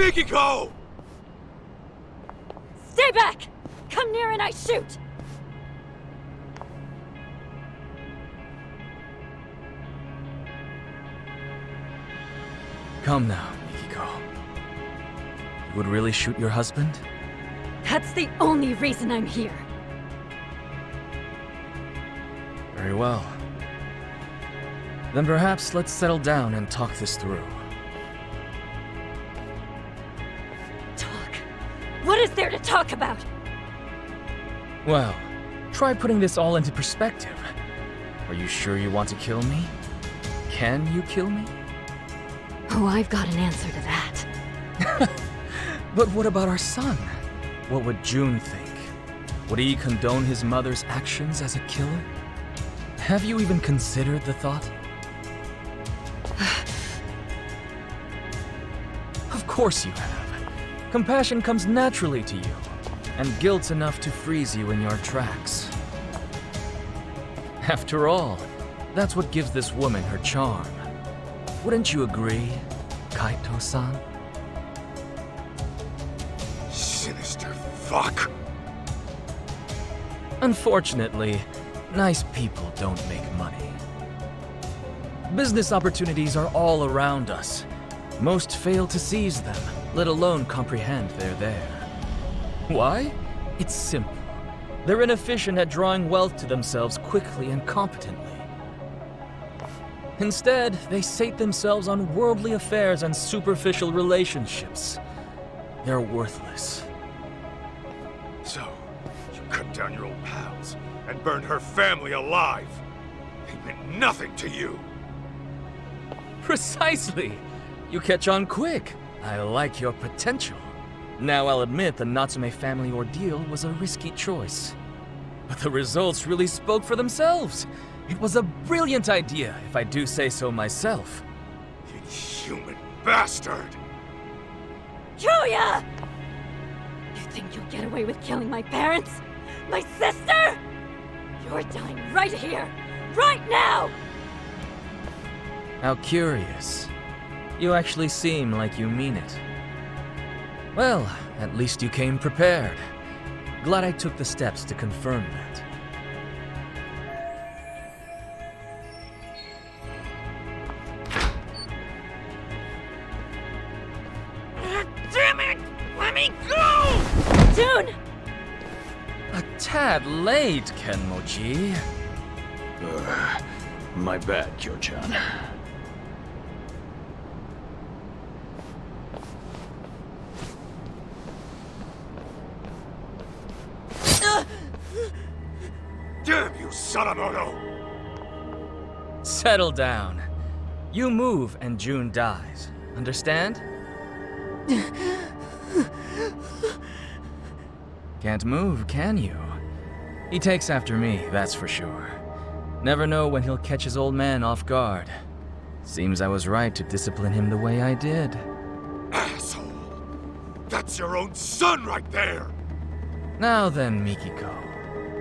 Mikiko! Stay back! Come near and I shoot! Come now, Mikiko. You would really shoot your husband? That's the only reason I'm here. Very well. Then perhaps let's settle down and talk this through. Talk? What is there to talk about? Well, try putting this all into perspective. Are you sure you want to kill me? Can you kill me? Oh, I've got an answer to that. But what about our son? What would June think? Would he condone his mother's actions as a killer? Have you even considered the thought? Of course you have. Compassion comes naturally to you, and guilt's enough to freeze you in your tracks. After all, that's what gives this woman her charm. Wouldn't you agree, Kaito-san? Sinister fuck. Unfortunately, nice people don't make money. Business opportunities are all around us. Most fail to seize them, let alone comprehend they're there. Why? It's simple. They're inefficient at drawing wealth to themselves quickly and competently. Instead, they sate themselves on worldly affairs and superficial relationships. They're worthless. So, you cut down your old pals and burned her family alive. They meant nothing to you. Precisely! You catch on quick. I like your potential. Now I'll admit the Natsume family ordeal was a risky choice. But the results really spoke for themselves. It was a brilliant idea, if I do say so myself. Inhuman bastard! Julia! You think you'll get away with killing my parents? My sister? You're dying right here! Right now! How curious. You actually seem like you mean it. Well, at least you came prepared. Glad I took the steps to confirm that. Damn it! Let me go! June! A tad late, Kenmochi. My bad, Kyo-chan. Damn you, Sadamoto! Settle down. You move and June dies. Understand? Can't move, can you? He takes after me, that's for sure. Never know when he'll catch his old man off guard. Seems I was right to discipline him the way I did. Asshole! That's your own son right there! Now then, Mikiko.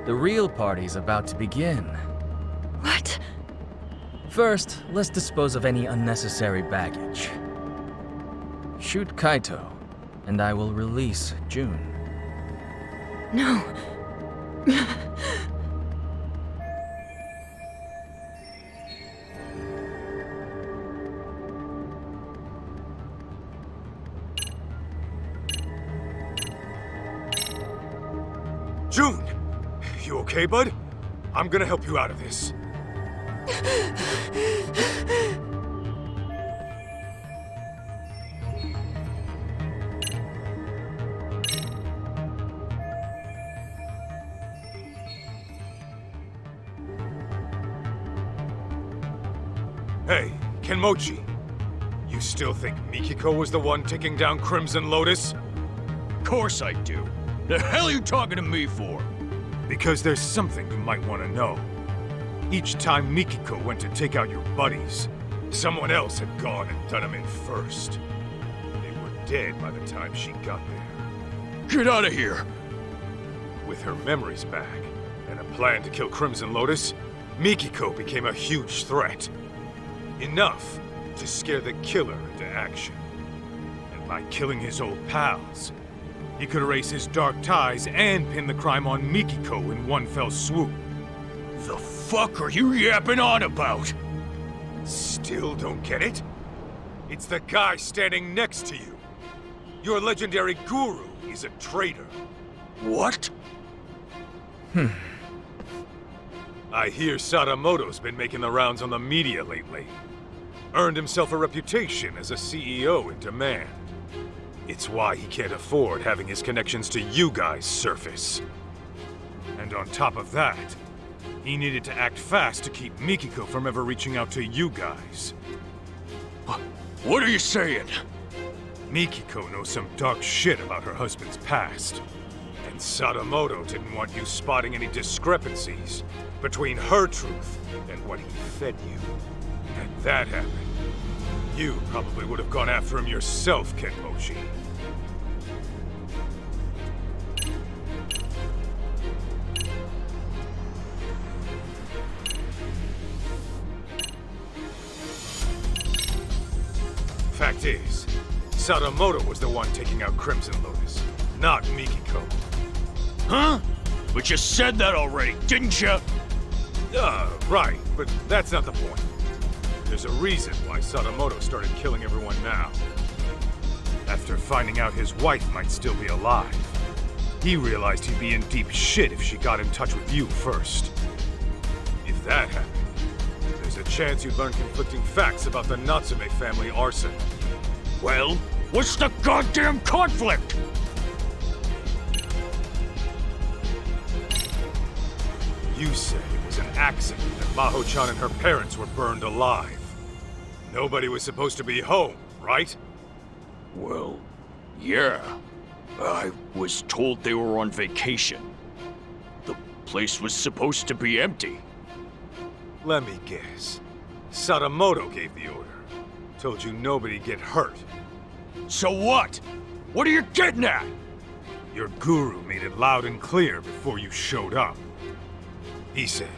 The real party's about to begin. What? First, let's dispose of any unnecessary baggage. Shoot Kaito, and I will release June. No. June! You okay, bud? I'm gonna help you out of this. Hey, Kenmochi. You still think Mikiko was the one taking down Crimson Lotus? Course I do. The hell are you talking to me for? Because there's something you might want to know. Each time Mikiko went to take out your buddies, someone else had gone and done him in first. They were dead by the time she got there. Get out of here! With her memories back, and a plan to kill Crimson Lotus, Mikiko became a huge threat. Enough to scare the killer into action. And By killing his old pals, he could erase his dark ties and pin the crime on Mikiko in one fell swoop. The fuck are you yapping on about? Still don't get it? It's the guy standing next to you. Your legendary guru is a traitor. What? I hear Sadamoto's been making the rounds on the media lately. Earned himself a reputation as a CEO in demand. It's why he can't afford having his connections to you guys surface. And on top of that, he needed to act fast to keep Mikiko from ever reaching out to you guys. What are you saying? Mikiko knows some dark shit about her husband's past. And Sadamoto didn't want you spotting any discrepancies between her truth and what he fed you. Had that happened, you probably would have gone after him yourself, Kenmochi. Fact is, Sadamoto was the one taking out Crimson Lotus, not Mikiko. Huh? But you said that already, didn't you? Right, but that's not the point. There's a reason why Sadamoto started killing everyone now. After finding out his wife might still be alive, he realized he'd be in deep shit if she got in touch with you first. If that happened, there's a chance you'd learn conflicting facts about the Natsume family arson. Well, what's the goddamn conflict? You said it was an accident that Maho-chan and her parents were burned alive. Nobody was supposed to be home, right? Well, yeah. I was told they were on vacation. The place was supposed to be empty. Let me guess. Sadamoto gave the order. Told you nobody get hurt. So what? What are you getting at? Your guru made it loud and clear before you showed up. He said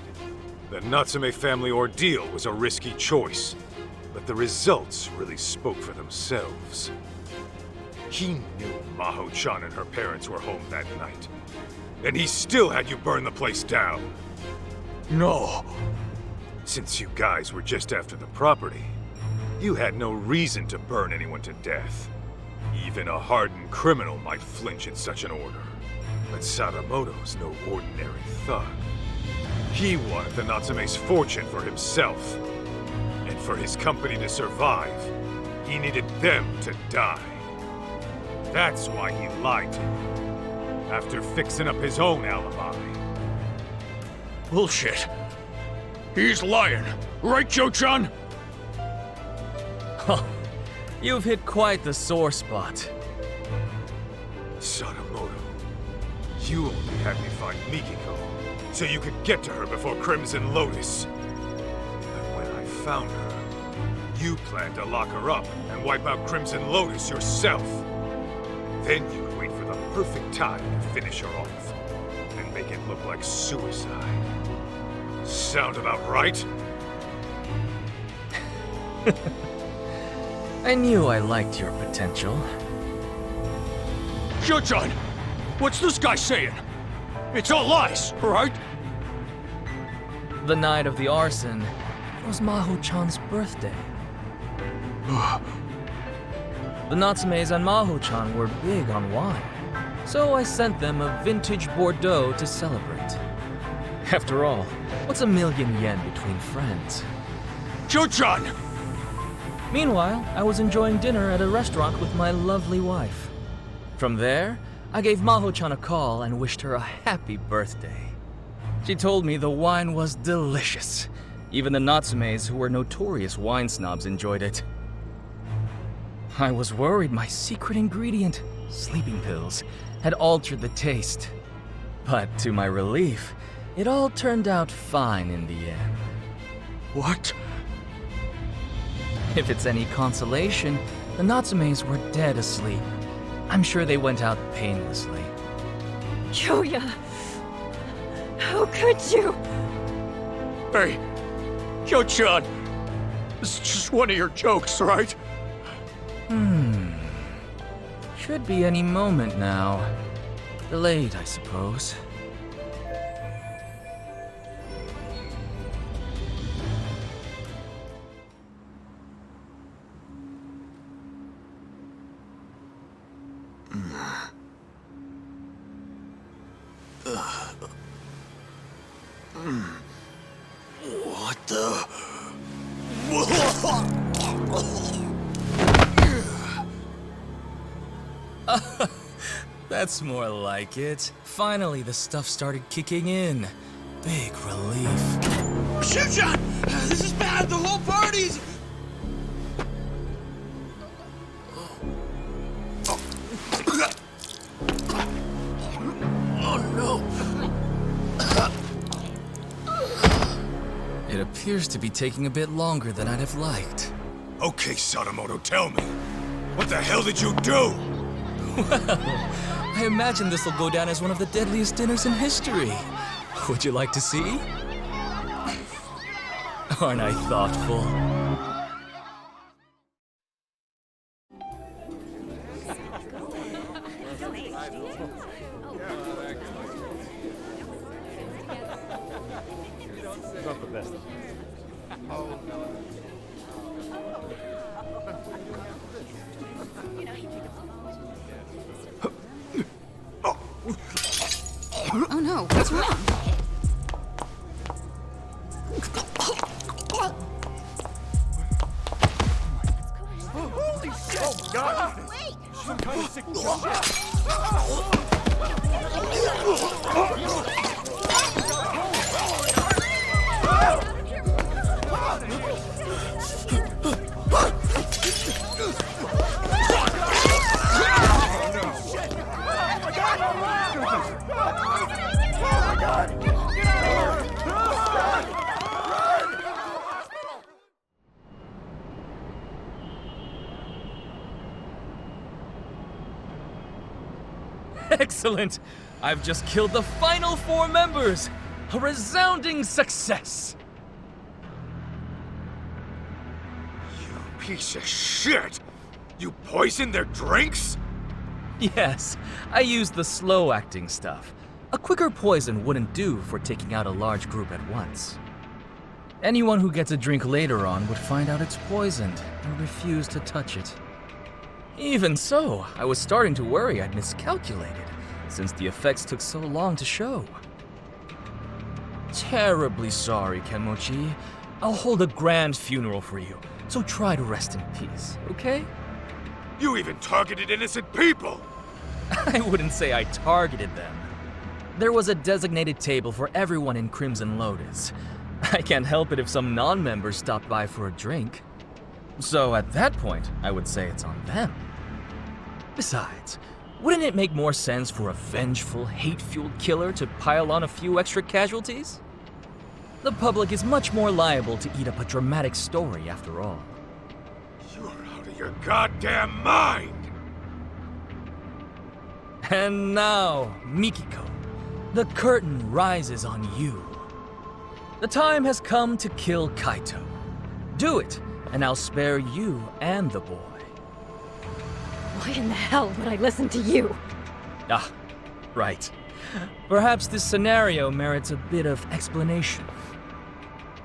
the Natsume family ordeal was a risky choice, but the results really spoke for themselves. He knew Maho-chan and her parents were home that night, and he still had you burn the place down. No. Since you guys were just after the property, you had no reason to burn anyone to death. Even a hardened criminal might flinch at such an order. But Sadamoto's no ordinary thug. He wanted the Natsume's fortune for himself. And for his company to survive, he needed them to die. That's why he lied to you, after fixing up his own alibi. Bullshit. He's lying. Right, Joe-chan? Oh, you've hit quite the sore spot. Sadamoto, you only had me find Mikiko, so you could get to her before Crimson Lotus. But when I found her, you planned to lock her up and wipe out Crimson Lotus yourself. Then you would wait for the perfect time to finish her off, and make it look like suicide. Sound about right? I knew I liked your potential. Joe-chan, what's this guy saying? It's all lies, right? The night of the arson, it was Maho-chan's birthday. The Natsumes and Maho-chan were big on wine, so I sent them a vintage Bordeaux to celebrate. After all, what's $1,000,000 between friends? Joe-chan! Meanwhile, I was enjoying dinner at a restaurant with my lovely wife. From there, I gave Maho-chan a call and wished her a happy birthday. She told me the wine was delicious. Even the Natsumes, who were notorious wine snobs, enjoyed it. I was worried my secret ingredient, sleeping pills, had altered the taste. But to my relief, it all turned out fine in the end. What? If it's any consolation, the Natsumes were dead asleep. I'm sure they went out painlessly. Kyoya! How could you? Hey, Joe-chan! This is just one of your jokes, right? should be any moment now. Delayed, I suppose. What the? That's more like it. Finally, the stuff started kicking in. Big relief. Shoot shot! This is bad! The whole party's... Oh no! It appears to be taking a bit longer than I'd have liked. Okay, Sadamoto, tell me. What the hell did you do? Well, I imagine this will go down as one of the deadliest dinners in history. Would you like to see? Aren't I thoughtful? Oh no, what's wrong? Excellent! I've just killed the final 4 members! A resounding success! You piece of shit! You poisoned their drinks? Yes, I used the slow-acting stuff. A quicker poison wouldn't do for taking out a large group at once. Anyone who gets a drink later on would find out it's poisoned and refuse to touch it. Even so, I was starting to worry I'd miscalculated, since the effects took so long to show. Terribly sorry, Kenmochi. I'll hold a grand funeral for you, so try to rest in peace, okay? You even targeted innocent people! I wouldn't say I targeted them. There was a designated table for everyone in Crimson Lotus. I can't help it if some non-members stopped by for a drink. So at that point, I would say it's on them. Besides, wouldn't it make more sense for a vengeful, hate-fueled killer to pile on a few extra casualties? The public is much more liable to eat up a dramatic story after all. You're out of your goddamn mind! And now, Mikiko, the curtain rises on you. The time has come to kill Kaito. Do it, and I'll spare you and the boy. Why in the hell would I listen to you? Ah, right. Perhaps this scenario merits a bit of explanation.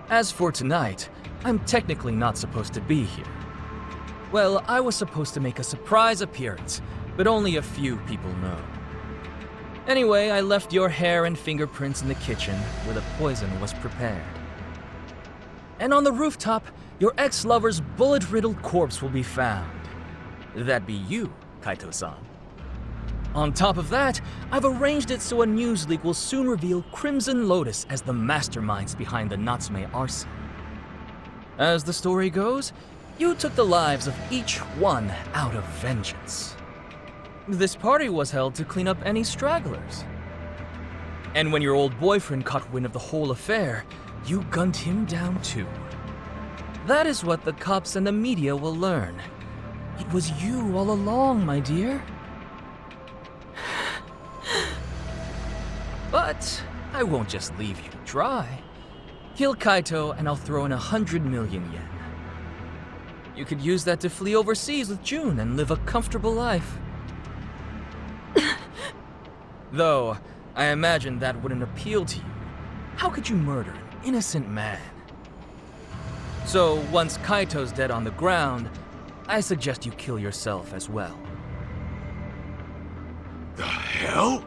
As for tonight, I'm technically not supposed to be here. Well, I was supposed to make a surprise appearance, but only a few people know. Anyway, I left your hair and fingerprints in the kitchen where the poison was prepared. And on the rooftop, your ex-lover's bullet-riddled corpse will be found. That'd be you, Kaito-san. On top of that, I've arranged it so a news leak will soon reveal Crimson Lotus as the masterminds behind the Natsume arson. As the story goes, you took the lives of each one out of vengeance. This party was held to clean up any stragglers. And when your old boyfriend caught wind of the whole affair, you gunned him down too. That is what the cops and the media will learn. It was you all along, my dear. But I won't just leave you to dry. Kill Kaito and I'll throw in 100 million yen. You could use that to flee overseas with June and live a comfortable life. Though, I imagine that wouldn't appeal to you. How could you murder an innocent man? So, once Kaito's dead on the ground, I suggest you kill yourself as well. The hell?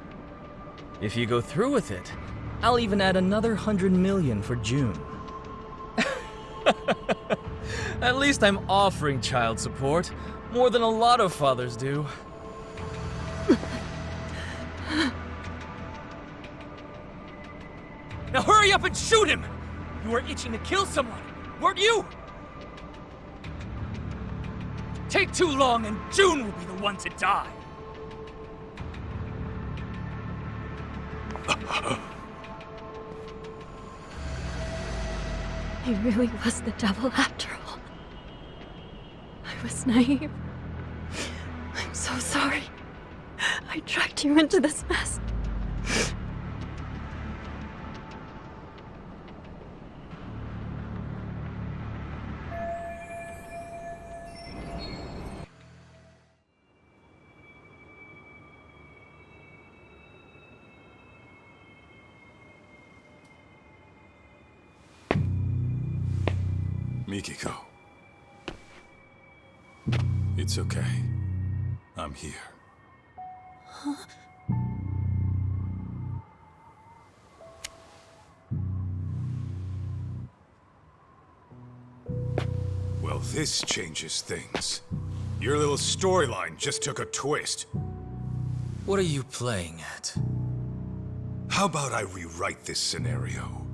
If you go through with it, I'll even add another 100 million for June. At least I'm offering child support, more than a lot of fathers do. Now hurry up and shoot him! You were itching to kill someone, weren't you? Take too long and June will be the one to die. He really was the devil after all. I was naive. I'm so sorry. I dragged you into this mess. Mikiko. It's okay. I'm here. Well, this changes things. Your little storyline just took a twist. What are you playing at? How about I rewrite this scenario?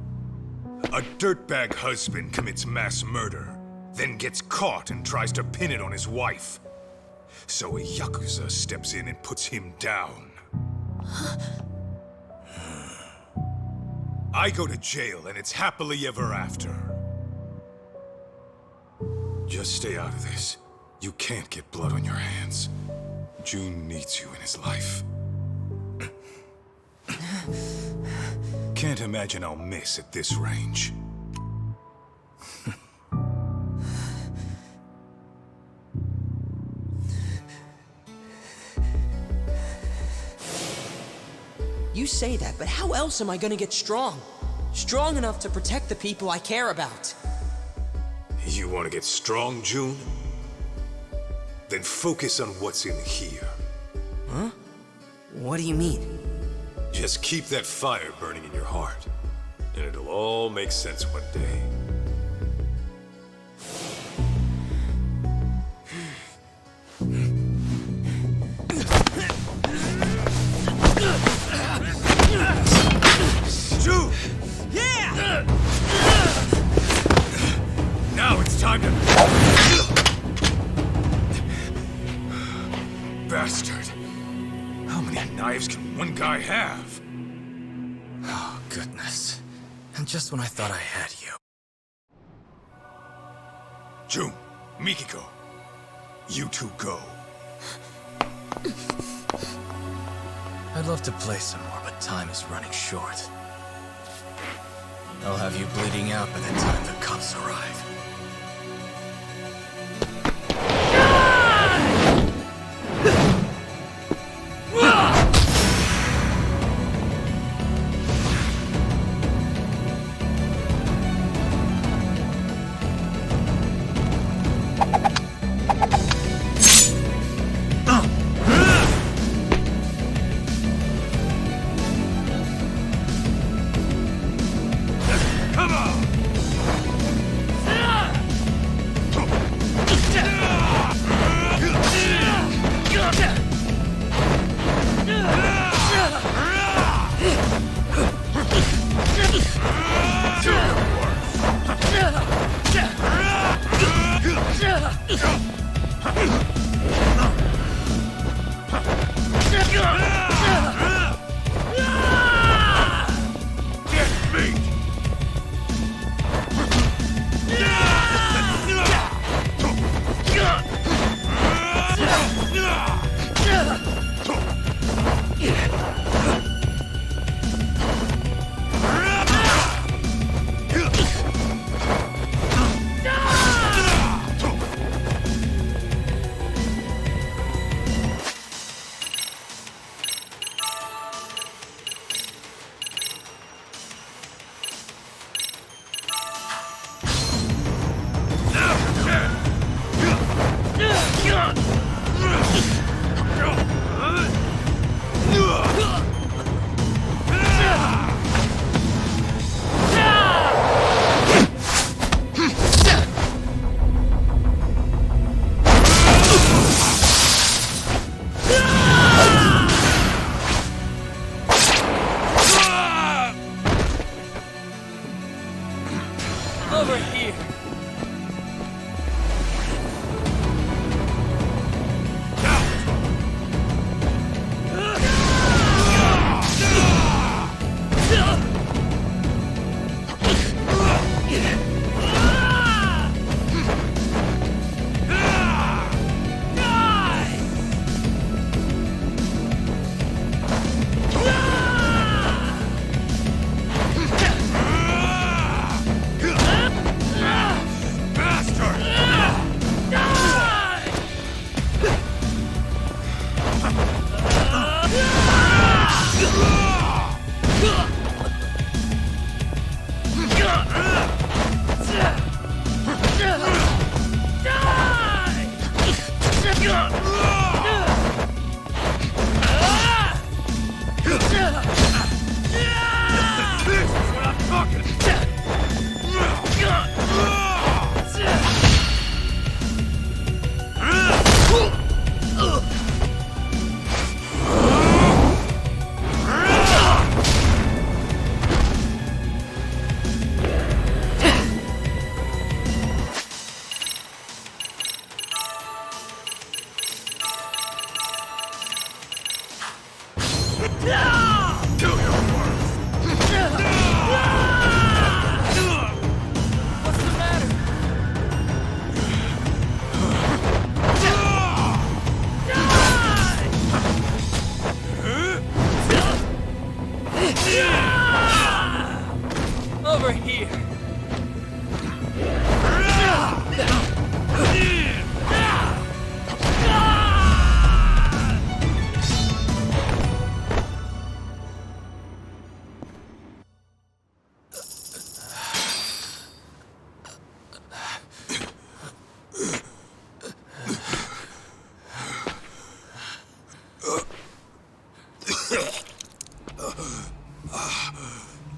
A dirtbag husband commits mass murder, then gets caught and tries to pin it on his wife. So a Yakuza steps in and puts him down. I go to jail and it's happily ever after. Just stay out of this. You can't get blood on your hands. June needs you in his life. Can't imagine I'll miss at this range. You say that, but how else am I gonna get strong? Strong enough to protect the people I care about. You want to get strong, June? Then focus on what's in here. Huh? What do you mean? Just keep that fire burning in your heart, and it'll all make sense one day. June! Yeah! Now it's time to... Bastard! How many knives can one guy have? Oh, goodness. And just when I thought I had you. June, Mikiko, you two go. I'd love to play some more, but time is running short. I'll have you bleeding out by the time the cops arrive. Over here.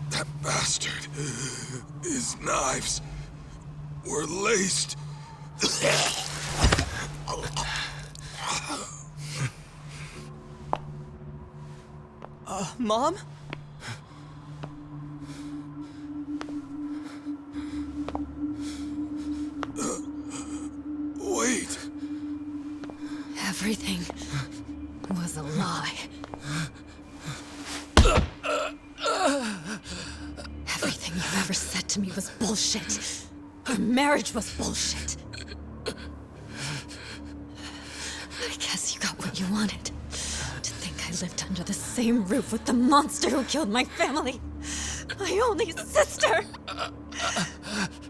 That bastard. His knives were laced. Mom? Wait. Everything was a lie. Everything you've ever said to me was bullshit. Our marriage was bullshit. I guess you got what you wanted. To think I lived under the same roof with the monster who killed my family. My only sister!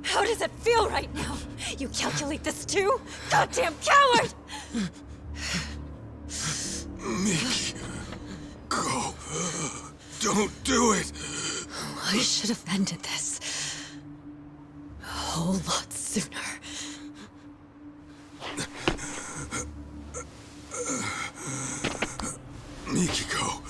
How does it feel right now? You calculate this too? Goddamn coward! Miki, go. Don't do it. I should have ended this a whole lot sooner. Mikiko.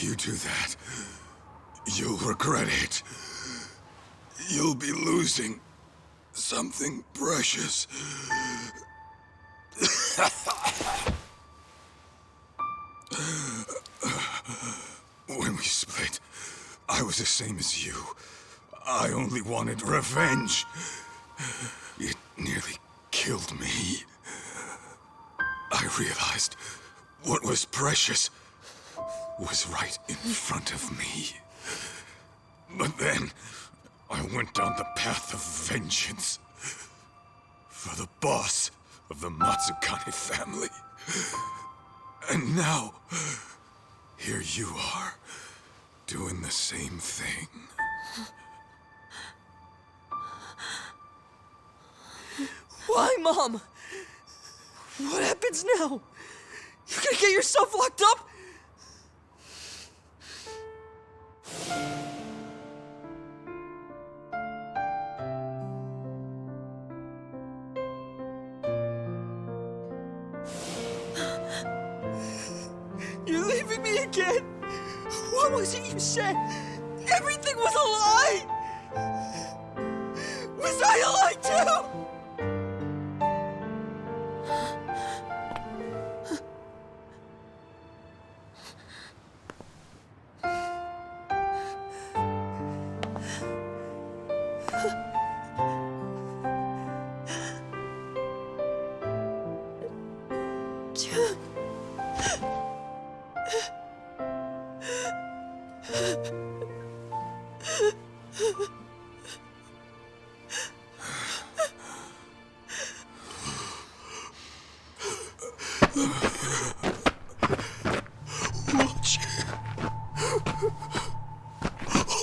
You do that, you'll regret it. You'll be losing something precious. When we split, I was the same as you. I only wanted revenge. It nearly killed me. I realized what was precious was right in front of me. But then, I went down the path of vengeance. For the boss of the Matsukane family. And now, here you are, doing the same thing. Why, Mom? What happens now? You're gonna get yourself locked up? You're leaving me again? What was it you said? Everything was a lie! Was I a lie too?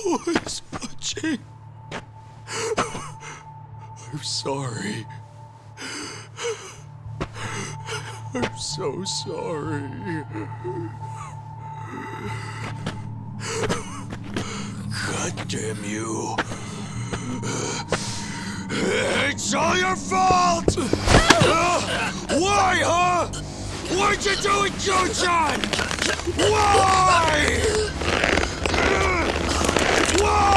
Always watching. I'm sorry. I'm so sorry. God damn you. It's all your fault! Why, huh? Why'd you do it, Joe-chan? Why? Why?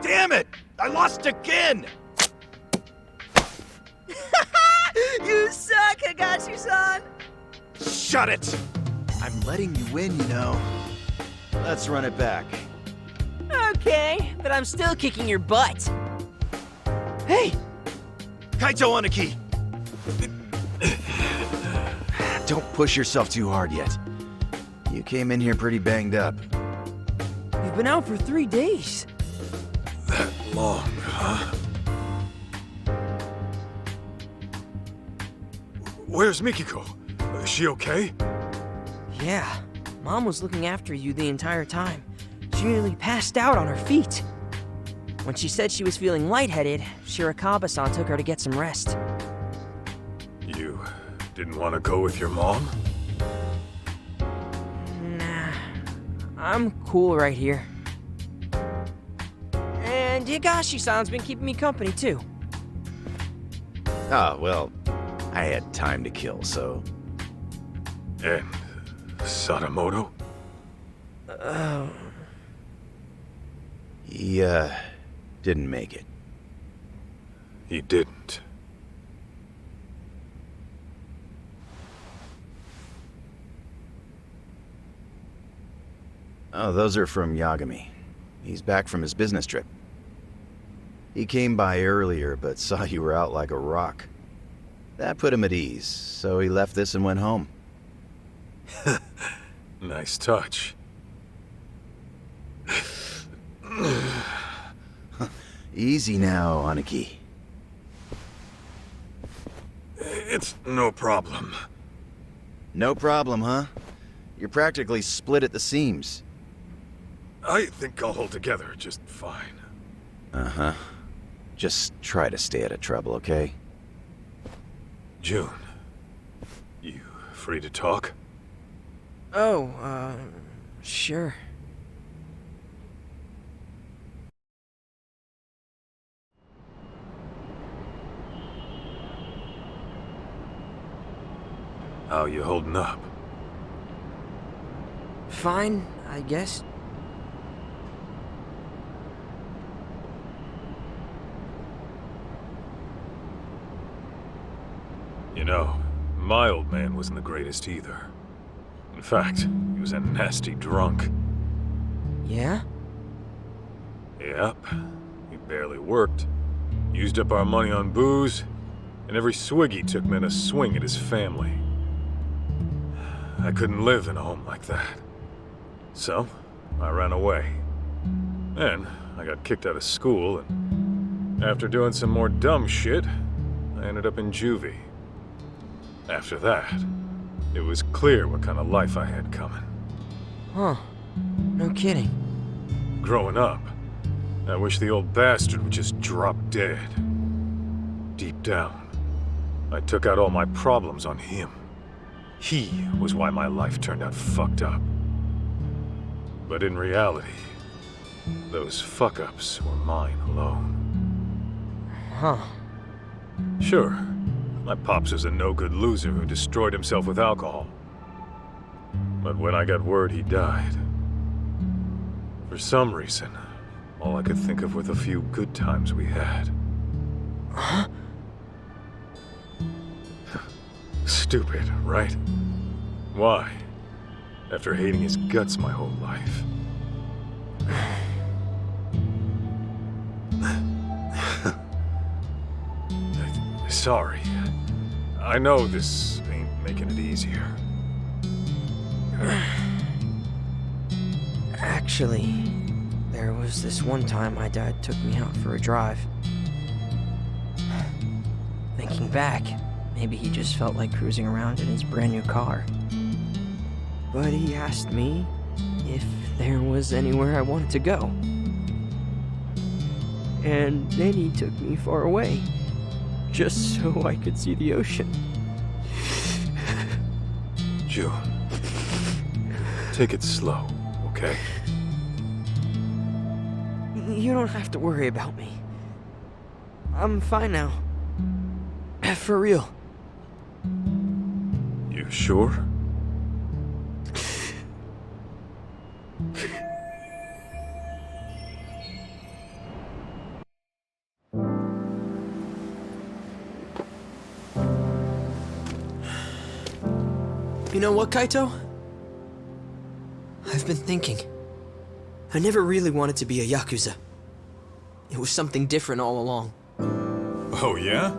Damn it! I lost again! You suck, Higashi-san! Shut it! I'm letting you win, you know. Let's run it back. Okay, but I'm still kicking your butt. Hey! Kaito Aniki! Don't push yourself too hard yet. You came in here pretty banged up. You've been out for 3 days. That long, huh? Where's Mikiko? Is she okay? Yeah, Mom was looking after you the entire time. She nearly passed out on her feet. When she said she was feeling lightheaded, Shirakawa-san took her to get some rest. You didn't want to go with your mom? Nah, I'm cool right here. And Higashi-san's been keeping me company, too. Ah, well, I had time to kill, so... And Sadamoto? He, didn't make it. He didn't. Oh, those are from Yagami. He's back from his business trip. He came by earlier, but saw you were out like a rock. That put him at ease, so he left this and went home. Nice touch. Easy now, Aniki. It's no problem. No problem, huh? You're practically split at the seams. I think I'll hold together just fine. Uh-huh. Just try to stay out of trouble, okay? June, you free to talk? Oh, sure. How you holding up? Fine, I guess. You know, my old man wasn't the greatest either. In fact, he was a nasty drunk. Yeah? Yep. He barely worked. Used up our money on booze, and every swig he took meant a swing at his family. I couldn't live in a home like that. So, I ran away. Then, I got kicked out of school, and after doing some more dumb shit, I ended up in juvie. After that, it was clear what kind of life I had coming. Huh. No kidding. Growing up, I wish the old bastard would just drop dead. Deep down, I took out all my problems on him. He was why my life turned out fucked up. But in reality, Those fuck-ups were mine alone. Huh. Sure, my pops was a no-good loser who destroyed himself with alcohol. But when I got word he died, for some reason, all I could think of were the few good times we had. Huh? Stupid, right? Why? After hating his guts my whole life. Sorry. I know this ain't making it easier. Actually, there was this one time my dad took me out for a drive. Thinking back, maybe he just felt like cruising around in his brand new car. But he asked me if there was anywhere I wanted to go. And then he took me far away, just so I could see the ocean. June, take it slow, okay? You don't have to worry about me. I'm fine now. For real. You sure? You know what, Kaito? I've been thinking. I never really wanted to be a Yakuza. It was something different all along. Oh, yeah?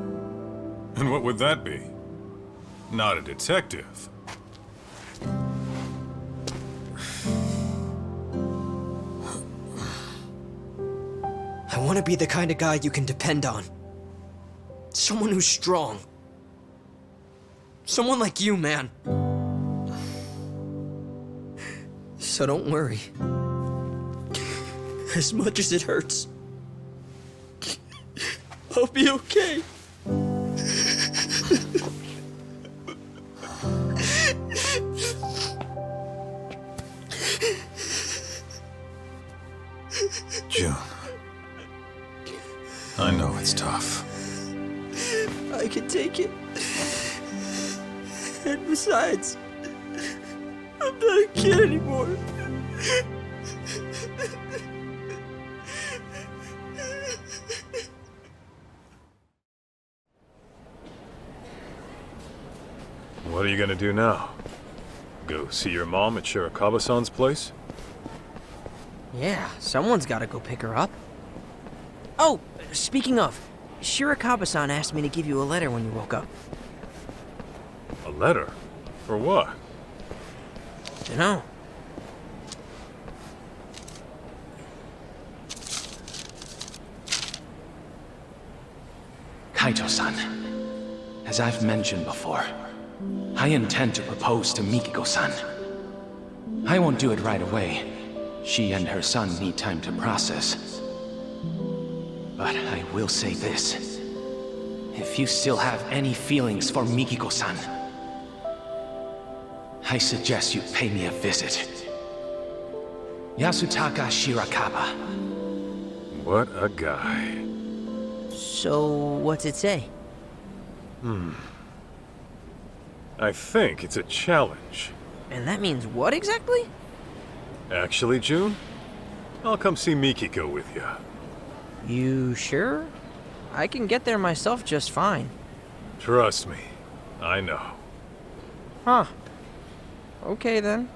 And what would that be? Not a detective. I want to be the kind of guy you can depend on. Someone who's strong. Someone like you, man. So don't worry. As much as it hurts, I'll be okay. June. I know it's tough. I can take it. And besides, I'm not a kid anymore. What are you gonna do now? Go see your mom at Shirakawa-san's place? Yeah, someone's gotta go pick her up. Oh, speaking of, Shirakawa-san asked me to give you a letter when you woke up. A letter? For what? Dunno. Kaito-san, as I've mentioned before, I intend to propose to Mikiko-san. I won't do it right away. She and her son need time to process. But I will say this. If you still have any feelings for Mikiko-san, I suggest you pay me a visit. Yasutaka Shirakawa. What a guy. So, what's it say? I think it's a challenge. And that means what exactly? Actually, June, I'll come see Mikiko with you. You sure? I can get there myself just fine. Trust me, I know. Huh. Okay then.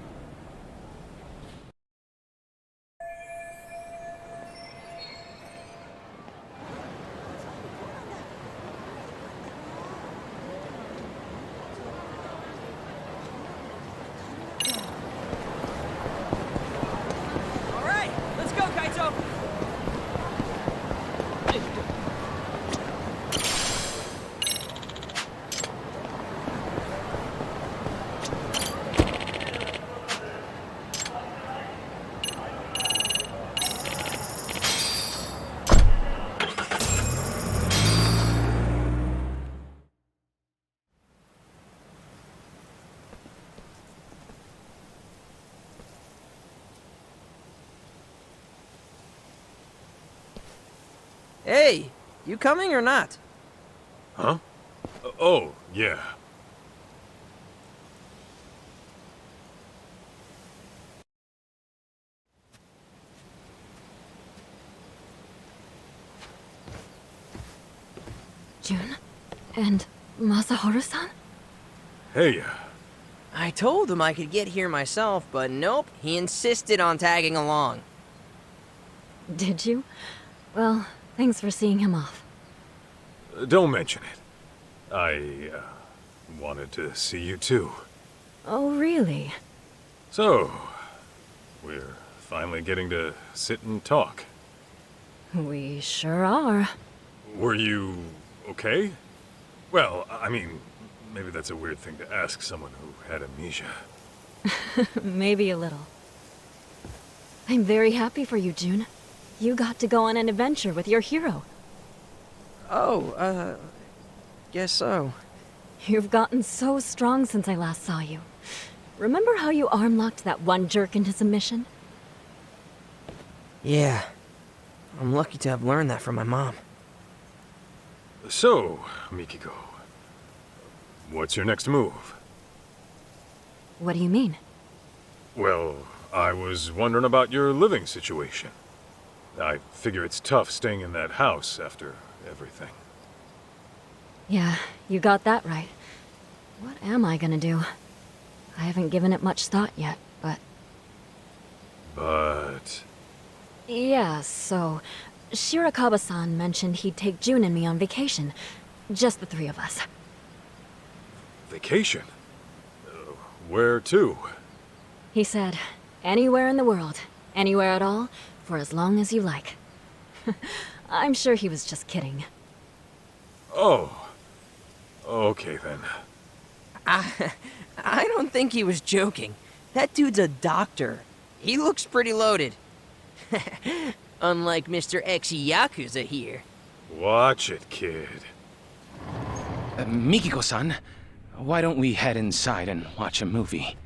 Alright, let's go, Kaito! Hey, you coming or not? Huh? Oh, yeah. June? And Masaharu-san? Hey, I told him I could get here myself, but nope, he insisted on tagging along. Did you? Well, thanks for seeing him off. don't mention it. I, wanted to see you too. Oh, really? So, we're finally getting to sit and talk. We sure are. Were you okay? Well, I mean, maybe that's a weird thing to ask someone who had amnesia. Maybe a little. I'm very happy for you, June. You got to go on an adventure with your hero. Oh, guess so. You've gotten so strong since I last saw you. Remember how you arm-locked that one jerk into submission? Yeah. I'm lucky to have learned that from my mom. So, Mikiko, what's your next move? What do you mean? Well, I was wondering about your living situation. I figure it's tough staying in that house after everything. Yeah, you got that right. What am I gonna do? I haven't given it much thought yet, but... But... Yeah, so... Shirakawa-san mentioned he'd take June and me on vacation. Just the three of us. Vacation? Where to? He said, anywhere in the world, anywhere at all, for as long as you like. I'm sure he was just kidding. Oh. Okay then. I don't think he was joking. That dude's a doctor. He looks pretty loaded. Unlike Mr. Ex-Yakuza here. Watch it, kid. Mikiko-san, why don't we head inside and watch a movie?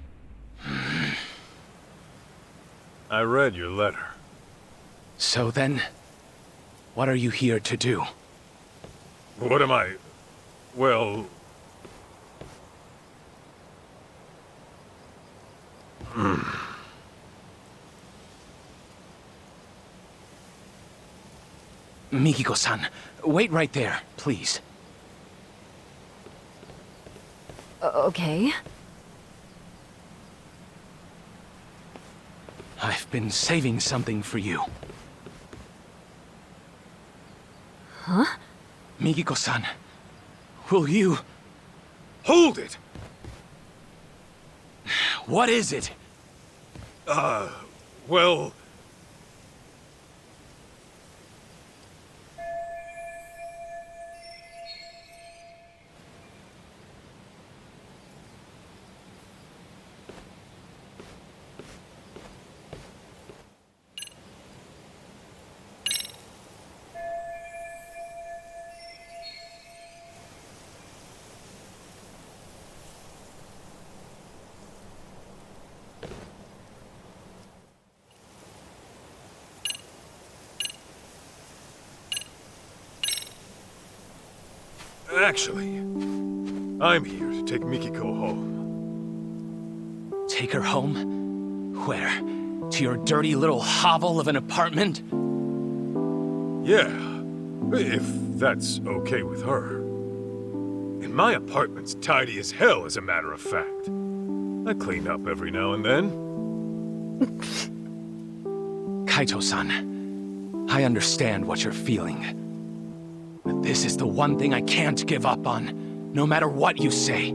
I read your letter. So then, what are you here to do? What am I... Well... Mikiko-san, wait right there, please. Okay. I've been saving something for you. Huh? Mikiko-san, will you... Hold it! What is it? Well... Actually, I'm here to take Mikiko home. Take her home? Where? To your dirty little hovel of an apartment? Yeah, if that's okay with her. And my apartment's tidy as hell, as a matter of fact. I clean up every now and then. Kaito-san, I understand what you're feeling. But this is the one thing I can't give up on, no matter what you say.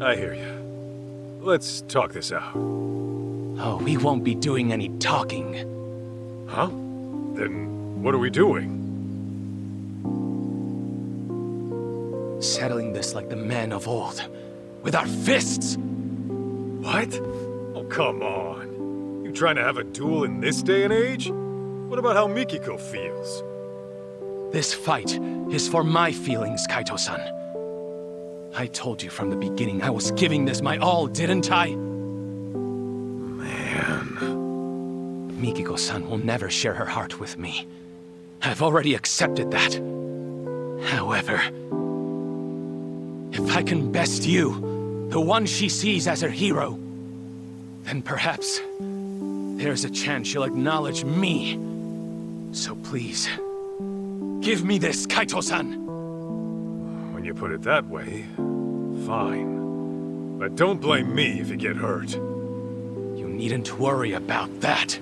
I hear you. Let's talk this out. Oh, we won't be doing any talking. Huh? Then what are we doing? Settling this like the men of old. With our fists! What? Oh, come on. You trying to have a duel in this day and age? What about how Mikiko feels? This fight is for my feelings, Kaito-san. I told you from the beginning I was giving this my all, didn't I? Man... Mikiko-san will never share her heart with me. I've already accepted that. However, if I can best you, the one she sees as her hero, then perhaps there's a chance she'll acknowledge me. So please, give me this, Kaito-san! When you put it that way, fine. But don't blame me if you get hurt. You needn't worry about that.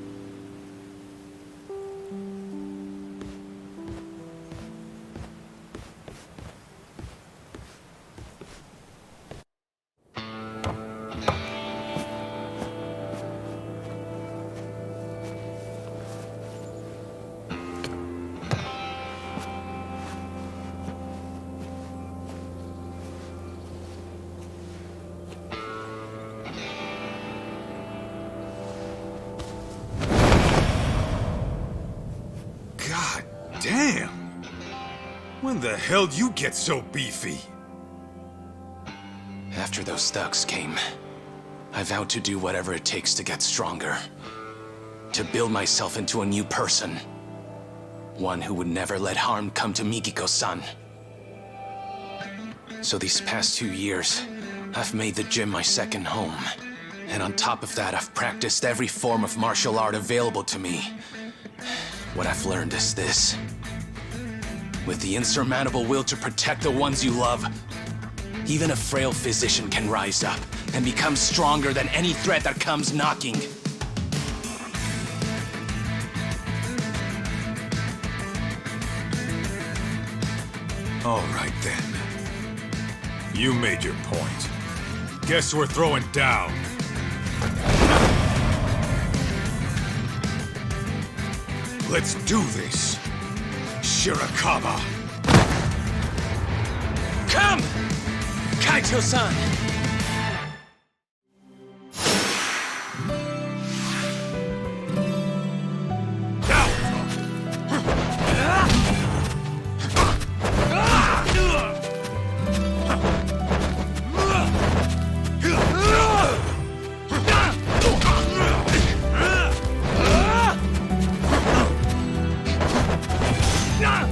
God damn! When the hell did you get so beefy? After those thugs came, I vowed to do whatever it takes to get stronger. To build myself into a new person. One who would never let harm come to Mikiko-san. So these past 2 years, I've made the gym my second home. And on top of that, I've practiced every form of martial art available to me. What I've learned is this. With the insurmountable will to protect the ones you love, even a frail physician can rise up and become stronger than any threat that comes knocking. All right then. You made your point. Guess we're throwing down. Let's do this, Shirakawa. Come! Kaito-san! Yeah!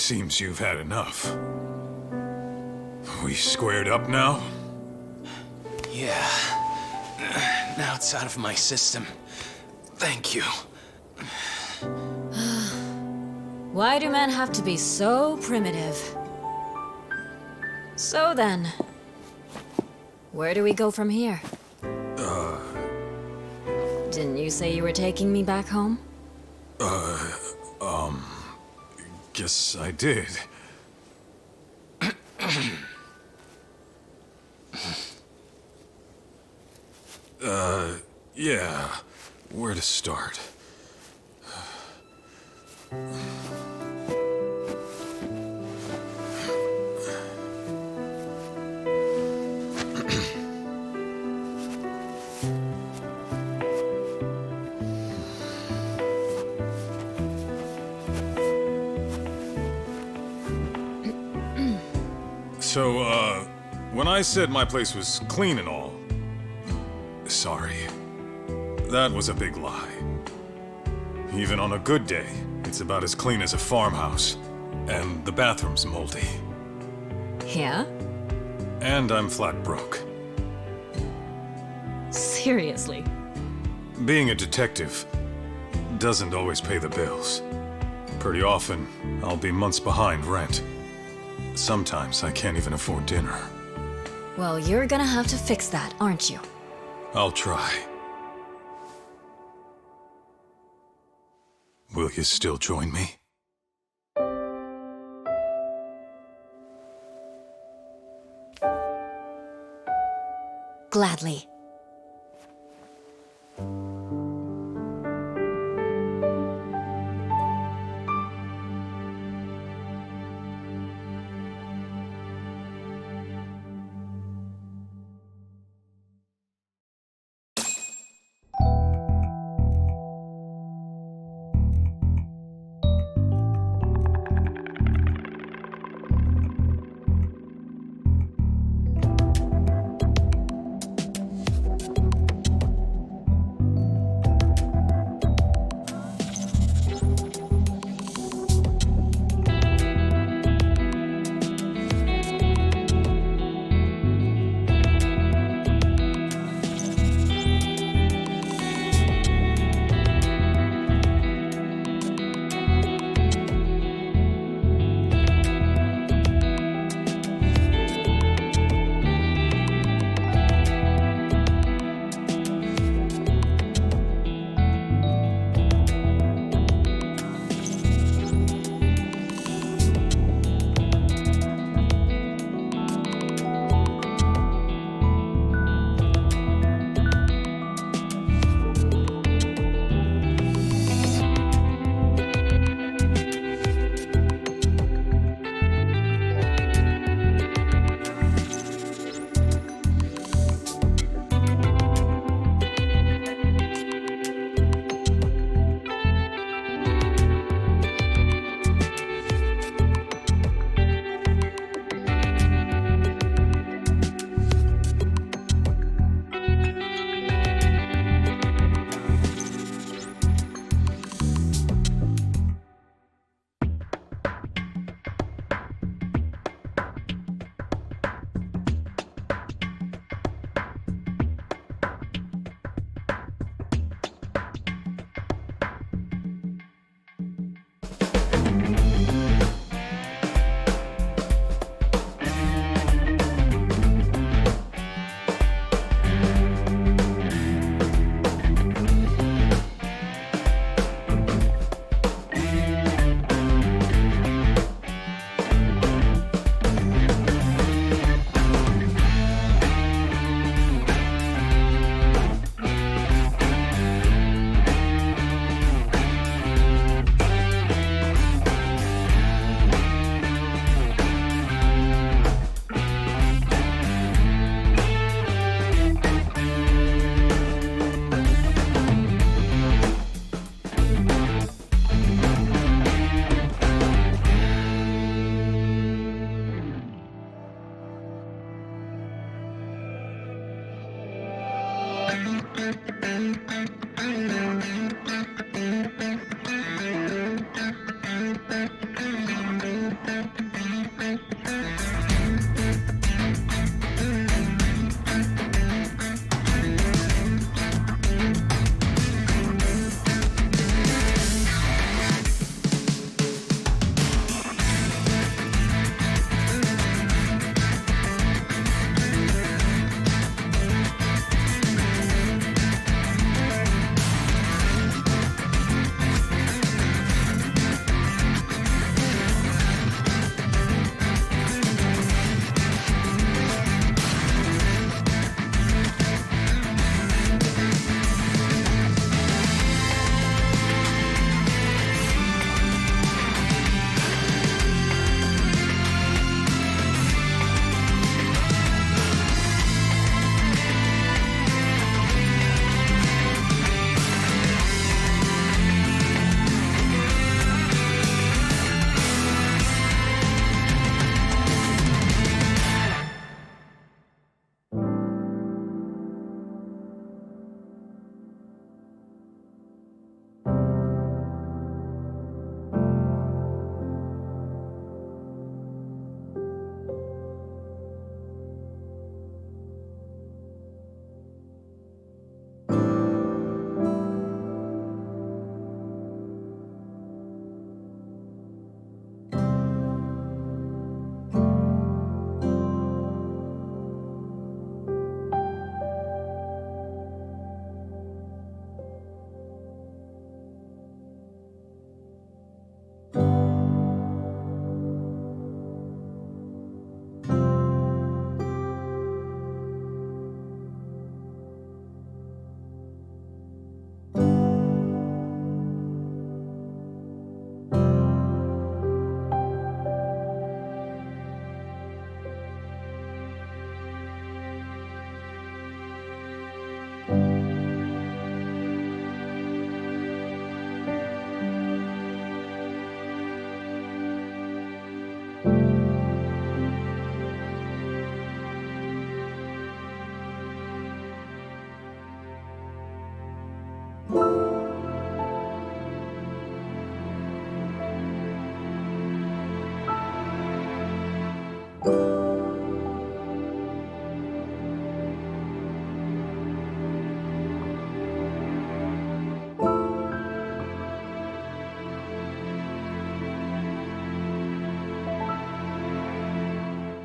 Seems you've had enough. We squared up now? Yeah. Now it's out of my system. Thank you. Why do men have to be so primitive? So then, where do we go from here? Didn't you say you were taking me back home? Guess I did. Yeah. Where to start? So, when I said my place was clean and all, sorry. That was a big lie. Even on a good day, it's about as clean as a farmhouse. And the bathroom's moldy. Yeah? And I'm flat broke. Seriously? Being a detective doesn't always pay the bills. Pretty often, I'll be months behind rent. Sometimes I can't even afford dinner. Well, you're gonna have to fix that, aren't you? I'll try. Will you still join me? Gladly.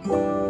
you.